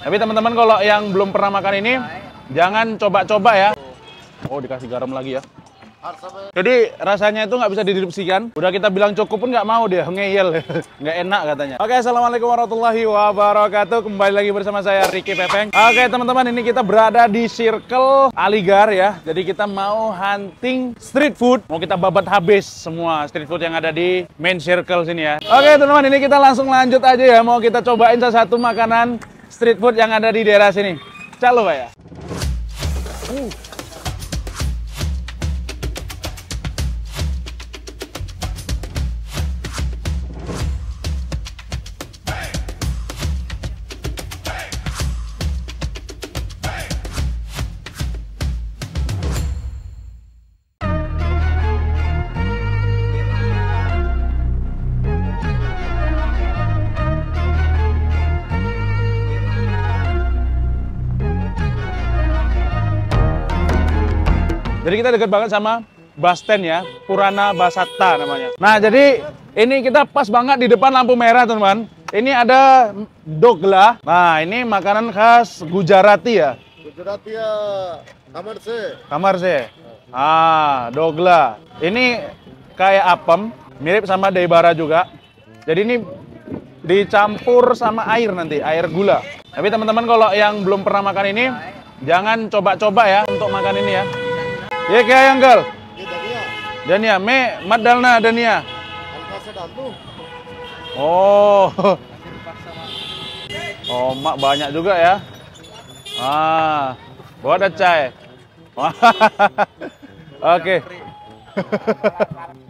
Tapi teman-teman kalau yang belum pernah makan ini, jangan coba-coba ya. Oh, dikasih garam lagi ya. Jadi rasanya itu nggak bisa dideskripsikan. Udah kita bilang cukup pun nggak mau dia, ngeyel, nggak enak katanya. Oke, assalamualaikum warahmatullahi wabarakatuh. Kembali lagi bersama saya Ricky Pepeng. Oke teman-teman, ini kita berada di Circle Aligar ya. Jadi kita mau hunting street food. Mau kita babat habis semua street food yang ada di main circle sini ya. Oke teman-teman, ini kita langsung lanjut aja ya. Mau kita cobain salah satu makanan street food yang ada di daerah sini. Calo Pak ya. Jadi kita dekat banget sama bus stand ya, Purana Basata namanya. Nah, jadi ini kita pas banget di depan lampu merah, teman-teman. Ini ada dogla. Nah, ini makanan khas Gujarati ya. Gujarati ya, Kamar se. Ah, dogla. Ini kayak apem, mirip sama deibara juga. Jadi ini dicampur sama air nanti, air gula. Tapi teman-teman kalau yang belum pernah makan ini, jangan coba-coba ya untuk makan ini ya. Ya kayak Anggal. Dania, me madalna Dania. Oh. Oh, mak banyak juga ya. Ah, buat acai. Oke.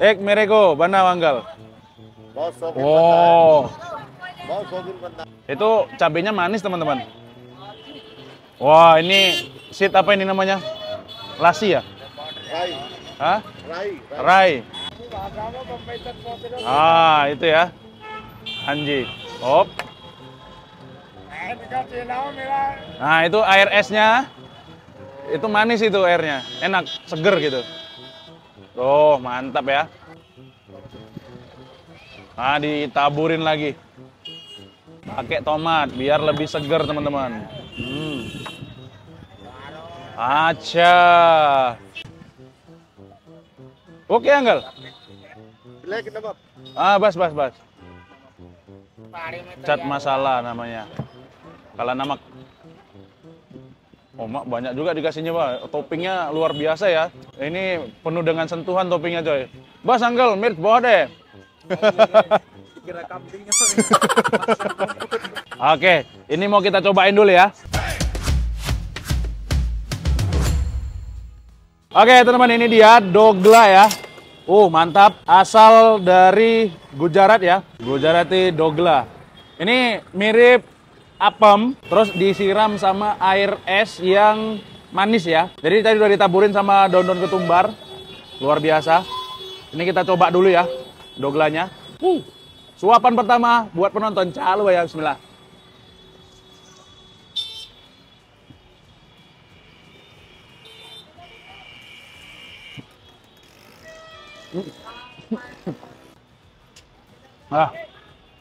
Ek merego, bana Anggal. Oh. Itu cabenya manis, teman-teman. Wah, ini seed apa ini namanya? Lasi ya? Rai. Hah? Rai. Ah, itu ya. Anji. Hop. Nah, itu air esnya. Itu manis itu airnya. Enak, seger gitu. Tuh, mantap ya. Nah, ditaburin lagi. Pakai tomat biar lebih seger, teman-teman. Acha. Oke, Anggal. Ah, bas. Cat masala namanya. Kalau namak. Oh, mak banyak juga dikasihnya, Pak. Toppingnya luar biasa ya. Ini penuh dengan sentuhan toppingnya, coy. Bas, Anggal, mirip bawah deh. Oke, ini mau kita cobain dulu ya. Oke teman-teman, ini dia dogla ya. Mantap. Asal dari Gujarat ya. Gujarati dogla. Ini mirip apem, terus disiram sama air es yang manis ya. Jadi tadi udah ditaburin sama daun-daun ketumbar. Luar biasa. Ini kita coba dulu ya doglanya. Suapan pertama buat penonton. Calo ya, bismillah.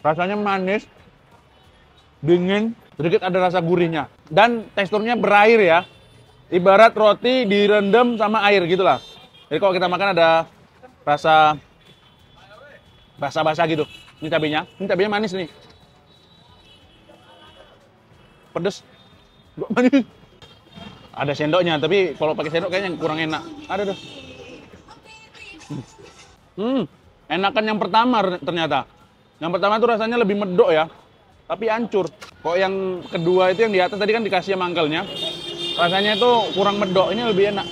Rasanya manis, dingin, sedikit ada rasa gurihnya, dan teksturnya berair ya. Ibarat roti direndam sama air gitulah. Jadi kalau kita makan ada rasa basah-basah gitu. Ini cabenya manis nih. Pedes, nggak manis. Ada sendoknya, tapi kalau pakai sendok kayaknya kurang enak. Ada tuh. Enakan yang pertama ternyata. Yang pertama tuh rasanya lebih medok ya, tapi hancur. Kok yang kedua itu yang di atas tadi kan dikasih mangkalnya, rasanya itu kurang medok. Ini lebih enak.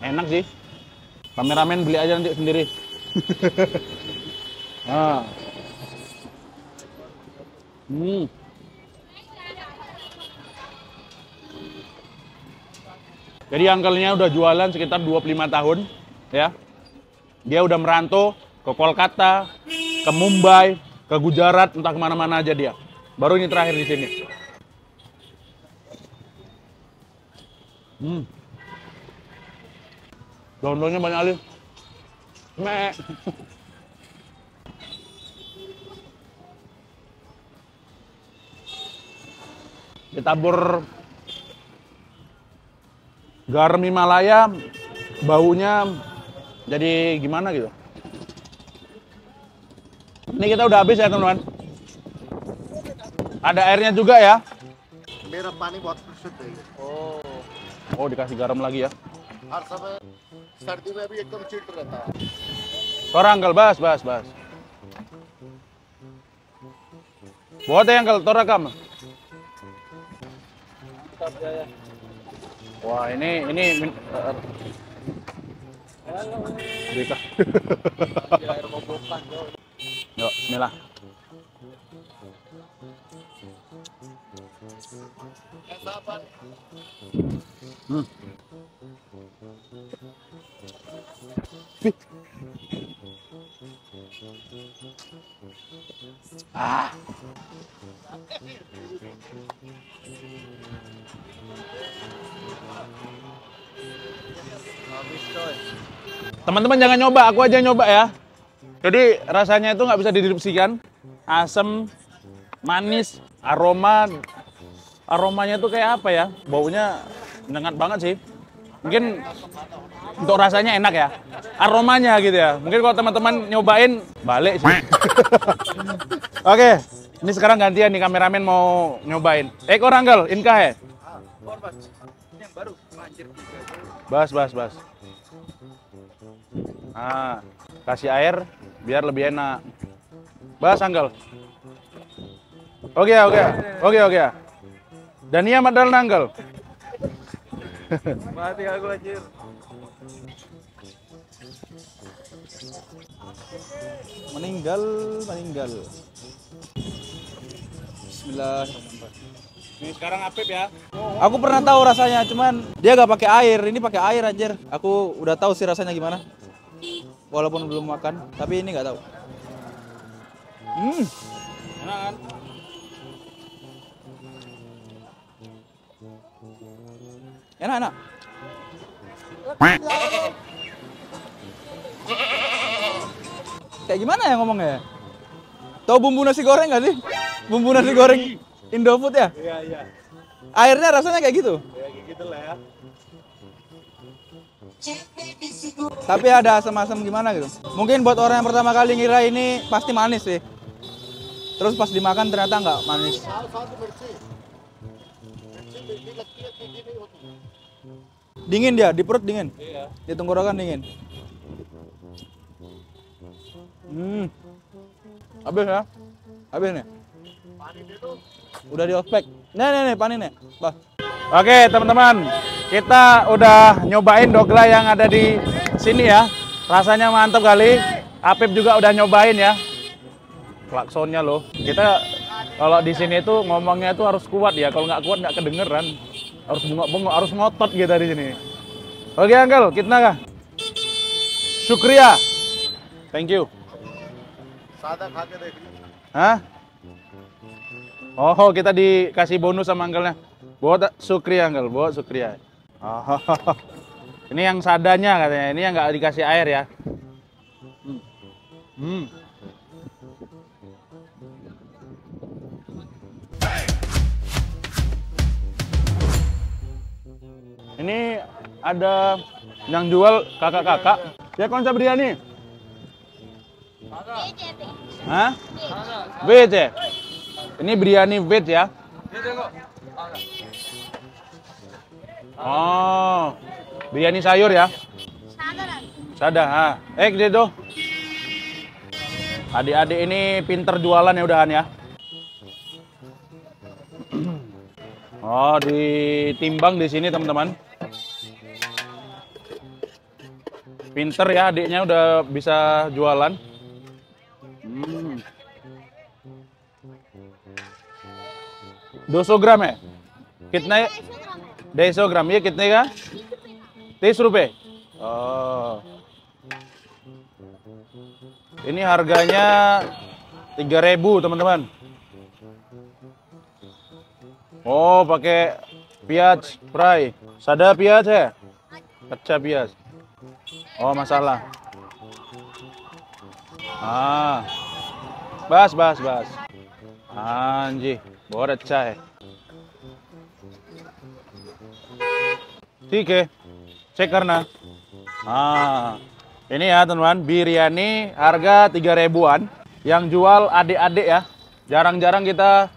Enak sih. Kameramen beli aja nanti sendiri. Jadi angkelnya udah jualan sekitar 25 tahun ya. Dia udah merantau ke Kolkata, ke Mumbai, ke Gujarat, entah kemana-mana aja dia. Baru ini terakhir di sini. Daun-daunnya banyak kali. Me. Ditabur garam Himalaya, baunya jadi gimana gitu. Ini kita udah habis ya teman-teman. Ada airnya juga ya. मेरा पानी बहुत शुद्ध है। Oh dikasih garam lagi ya. हर समय सर्दी में भी एकदम चिल्ड रहता है। Tora Uncle, bas. Buat ya Uncle, tora kam. Wah ini Dika. Yuk, bismillah. ऐसा अपन Ah. Teman-teman jangan nyoba, aku aja nyoba ya. Jadi rasanya itu nggak bisa dideskripsikan. Asam, manis, aromanya tuh kayak apa ya? Baunya menyengat banget sih. Mungkin untuk rasanya enak ya. Aromanya gitu ya. Mungkin kalau teman-teman nyobain balik sih. Oke, ini sekarang gantian nih kameramen mau nyobain. Oranggal, Inka ya. Bas. Ah, kasih air biar lebih enak. Bas, Anggal. Oke. Dania Madal Nanggal. Mati aku anjir. Meninggal. Bismillahirrahmanirrahim. Ini sekarang Apip ya. Aku pernah tahu rasanya, cuman dia gak pakai air. Ini pakai air anjir. Aku udah tahu sih rasanya gimana. Walaupun belum makan, tapi ini nggak tahu. Enak kan? Enak. Kayak gimana ya ngomongnya? Tahu bumbu nasi goreng nggak sih? Bumbu nasi goreng Indofood ya? Iya. Airnya rasanya kayak gitu. Ya kayak gitu lah ya. Tapi ada asam-asam gimana gitu. Mungkin buat orang yang pertama kali ngira ini pasti manis sih. Terus pas dimakan ternyata nggak manis. साथ मिर्ची मीठी लगती है, तीखी नहीं होती। Dingin dia, di perut dingin. Iya. Di tenggorokan dingin. Habis ya? Habis nih. Udah di ospek. Nih, panin nih. Bah. Oke teman-teman, kita udah nyobain dogla yang ada di sini ya. Rasanya mantap kali. Apip juga udah nyobain ya. Klaksonnya loh. Kita kalau di sini tuh ngomongnya tuh harus kuat ya. Kalau nggak kuat nggak kedengeran. Harus bengok-bengok, harus ngotot gitu di sini. Oke Uncle, kita kah? Syukria. Thank you. सादा खा के देख ली। Hah? Oh, kita dikasih bonus sama Uncle-nya. Buat Sukria, Uncle. Buat Sukria. Oh, ini yang sadanya katanya. Ini yang nggak dikasih air ya. Ini ada yang jual kakak-kakak. Ya konsep biryani. Hah? Veg ya? Ini biryani veg ya? Oh, biryani sayur ya? Sada, ha. Dia tuh. Adik-adik ini pinter jualan ya udahan ya. Oh, ditimbang di sini teman-teman. Pinter ya adiknya udah bisa jualan. 200 ग्राम है कितना है 250 ग्राम ये कितने का 30 रुपए oh. Ini harganya 3.000 teman-teman. Oh pakai piaz fry sada piaz है कच्चा piaz oh masalah Ah. Bas. Anji, boleh cai. Oke, cek karena. Ini ya teman-teman, biryani harga 3 ribuan. Yang jual adik-adik ya. Jarang-jarang kita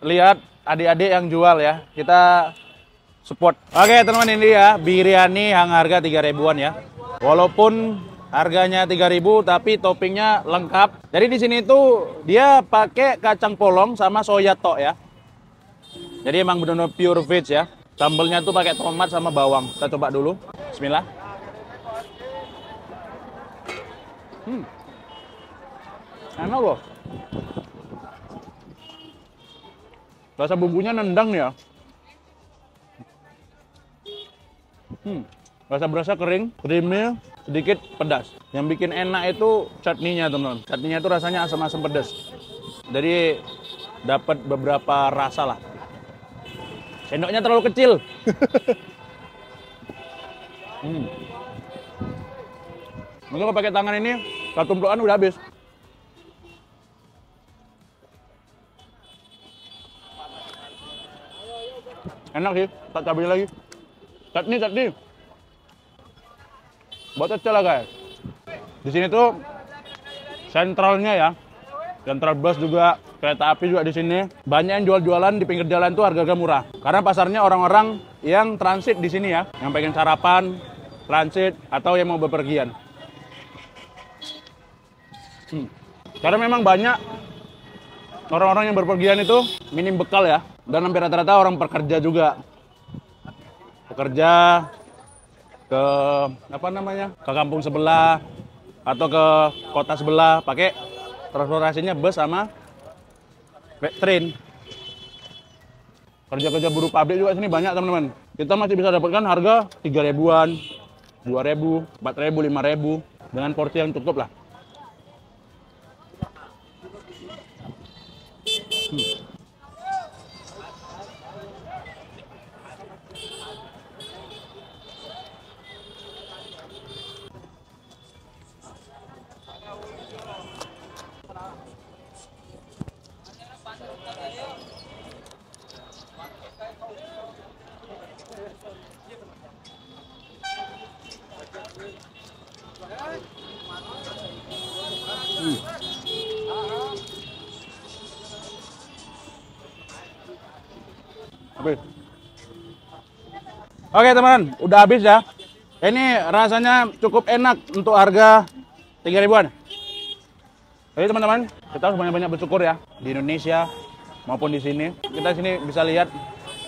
lihat adik-adik yang jual ya. Kita support. Oke teman-teman, ini ya biryani yang harga 3 ribuan ya. Walaupun harganya 3.000 tapi toppingnya lengkap. Jadi di sini tuh dia pakai kacang polong sama soya tok ya. Jadi emang benar-benar pure veg ya. Sambelnya tuh pakai tomat sama bawang. Kita coba dulu. Bismillah. Enak loh. Rasa bumbunya nendang ya. Rasa berasa kering, creamy, sedikit pedas. Yang bikin enak itu chutney-nya teman-teman. Chutney-nya itu rasanya asam-asam pedas. Jadi dapat beberapa rasa lah. Sendoknya terlalu kecil. Mungkin kalau pakai tangan ini, satu tumpukan udah habis. Enak sih, tak cabenya lagi. Chutney. Buat aja lah guys. Di sini tuh sentralnya ya, sentral bus juga, kereta api juga di sini. Banyak yang jual-jualan di pinggir jalan tuh harga-harga murah. Karena pasarnya orang-orang yang transit di sini ya, yang pengen sarapan, transit atau yang mau bepergian. Karena memang banyak orang-orang yang berpergian itu minim bekal ya, dan hampir rata-rata orang pekerja juga. Pekerja ke ke kampung sebelah atau ke kota sebelah pakai transportasinya bus sama train. Kerja-kerja buruh pabrik juga sini banyak teman-teman. Kita masih bisa dapatkan harga 3 ribuan, 2 ribu, 4 ribu, 5 ribu dengan porsi yang cukup lah. Habis. Oke teman-teman, udah habis ya. Ini rasanya cukup enak untuk harga 3 ribuan. Jadi teman-teman, kita harus banyak-banyak bersyukur ya di Indonesia maupun di sini. Kita sini bisa lihat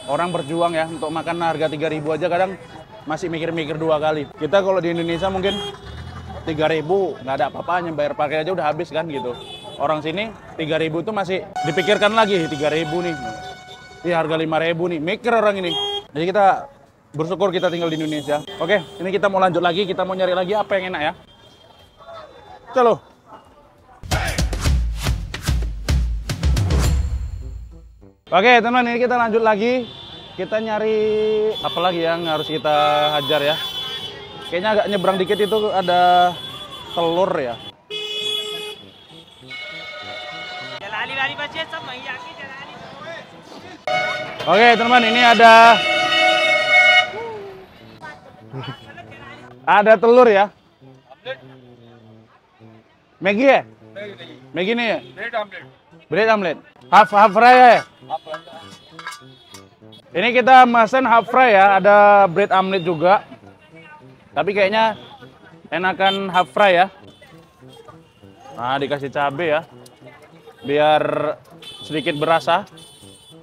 orang berjuang ya untuk makan harga 3.000 aja kadang masih mikir-mikir 2 kali. Kita kalau di Indonesia mungkin 3.000 nggak ada apa-apanya, bayar parkir aja udah habis kan gitu. Orang sini 3.000 tuh masih dipikirkan lagi 3.000 nih. Ini harga 5.000 nih, mikir orang ini. Jadi kita bersyukur kita tinggal di Indonesia. Oke, ini kita mau lanjut lagi, kita mau nyari lagi apa yang enak ya. Calo. Oke teman, ini kita lanjut lagi. Kita nyari apa lagi yang harus kita hajar ya. Kayaknya agak nyebrang dikit itu ada telur ya. Oke teman, ini ada telur ya. Maggi ya? Maggi nih ya? Bread omelet. Half fry ya? Ini kita pesan half fry ya, ada bread omelet juga. Tapi kayaknya enakan half fry ya. Nah, dikasih cabai ya. Biar sedikit berasa.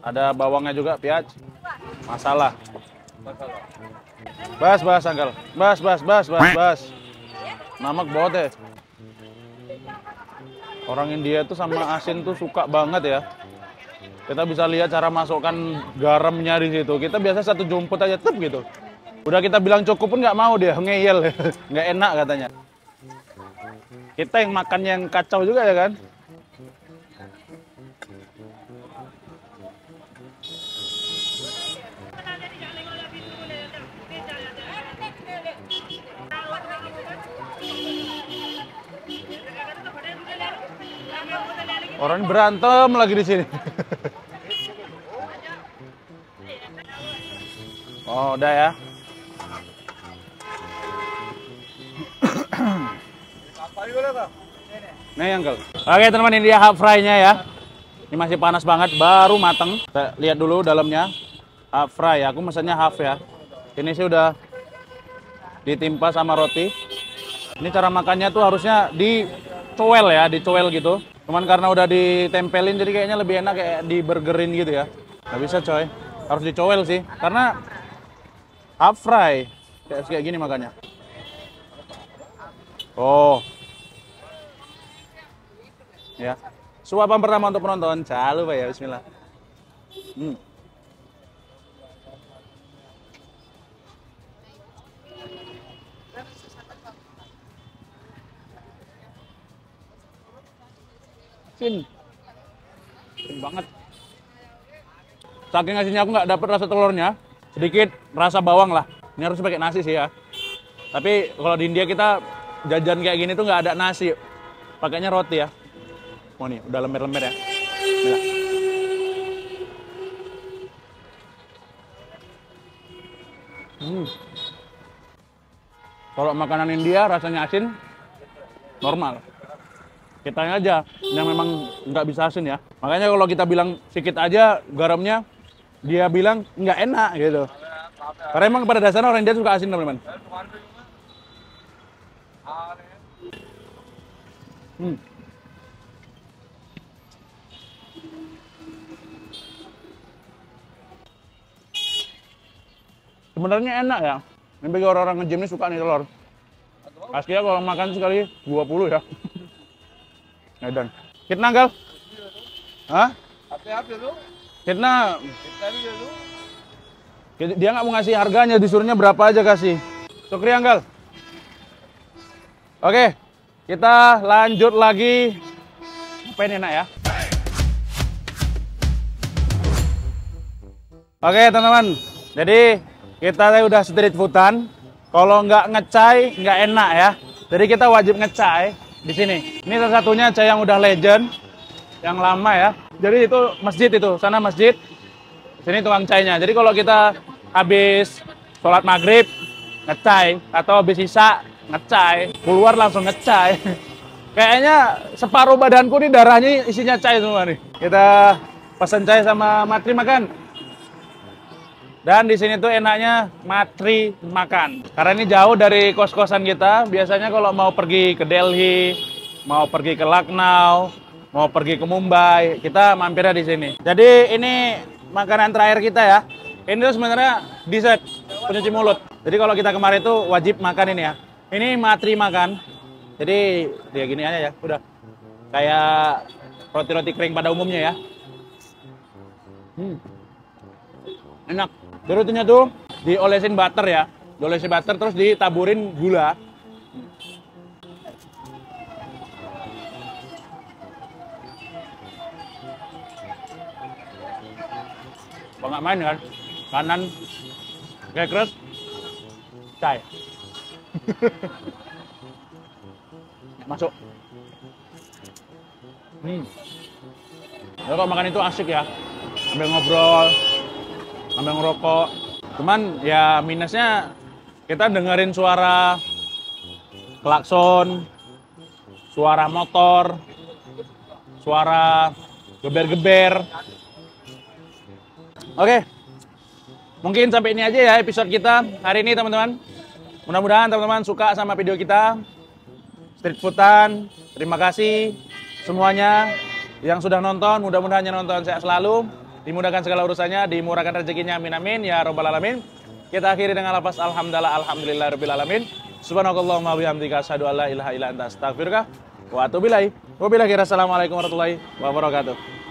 Ada bawangnya juga, piaj. Masalah. Bas, Uncle. Bas. Namak banget ya. Orang India tuh sama asin tuh suka banget ya. Kita bisa lihat cara masukkan garamnya di situ. Kita biasa satu jumput aja tep gitu. Udah kita bilang cukup pun nggak mau dia, ngeyel. Nggak enak katanya. Kita yang makan yang kacau juga ya kan. Orang berantem lagi di sini. Oh, udah ya. Nih, Uncle. Oke, teman-teman, ini dia half fry-nya ya. Ini masih panas banget, baru mateng. Kita lihat dulu dalamnya. Half fry ya, aku mesennya half ya. Ini sih udah ditimpa sama roti. Ini cara makannya tuh harusnya dicowel ya, dicowel gitu. Cuman karena udah ditempelin jadi kayaknya lebih enak kayak di burgerin gitu ya. Nggak bisa coy, harus dicowel sih. Karena half fry, kayak gini makannya. Oh. Ya. Suapan pertama untuk penonton. Jangan lupa ya, bismillah. Sin banget. Saking asinnya aku nggak dapet rasa telurnya, sedikit rasa bawang lah. Ini harus pakai nasi sih ya. Tapi kalau di India kita jajan kayak gini tuh nggak ada nasi, pakainya roti ya. Oh nih, udah lemir-lemir ya. Bila. Kalau makanan India rasanya asin, normal. Kitanya aja yang memang nggak bisa asin ya. Makanya kalau kita bilang sedikit aja garamnya, dia bilang nggak enak gitu. Karena emang pada dasarnya orang India suka asin teman-teman. Sebenarnya enak ya. Ini bagi orang-orang nge-gym ini suka nih telur. Aslinya kalau makan sekali 20 ya. Edan. Kitna Gal? Hah? Kitna? Dia nggak mau ngasih harganya, disuruhnya berapa aja kasih. Syukri Gal. Oke, kita lanjut lagi. Apa ini enak ya? Oke teman-teman, jadi kita udah street foodan. Kalau nggak ngecai, nggak enak ya. Jadi kita wajib ngecai di sini. Ini salah satunya cai yang udah legend, yang lama ya. Jadi itu masjid itu, sana masjid. Sini tukang cainya. Jadi kalau kita habis sholat maghrib ngecai atau habis isya ngecai, keluar langsung ngecai. Kayaknya separuh badanku nih darahnya isinya cai semua nih. Kita pesan cai sama matri makan. Dan di sini tuh enaknya matri makan. Karena ini jauh dari kos-kosan kita. Biasanya kalau mau pergi ke Delhi, mau pergi ke Lucknow, mau pergi ke Mumbai, kita mampirnya di sini. Jadi ini makanan terakhir kita ya. Ini tuh sebenarnya dessert, pencuci mulut. Jadi kalau kita kemarin tuh wajib makan ini ya. Ini matri makan. Jadi dia gini aja ya, udah. Kayak roti-roti kering pada umumnya ya. Enak. Di rotinya tuh diolesin butter ya. Diolesin butter terus ditaburin gula. Kalau nggak main kan, kanan kayak keras, cai. Masuk. Kalau makan itu asik ya, sambil ngobrol, sambil ngerokok. Cuman ya minusnya kita dengerin suara klakson, suara motor, suara geber-geber. Oke, mungkin sampai ini aja ya episode kita hari ini teman-teman. Mudah-mudahan teman-teman suka sama video kita. Street foodan, terima kasih semuanya yang sudah nonton. Mudah-mudahan yang nonton sehat selalu, dimudahkan segala urusannya, dimurahkan rezekinya, amin amin ya robbal alamin. Kita akhiri dengan lafaz alhamdulillah alamin. Subhanakallahumma bihamdika asyhadu an la ilaha illa anta astaghfiruka wa atubu ilaik. Wabillahi assalamualaikum warahmatullahi wabarakatuh.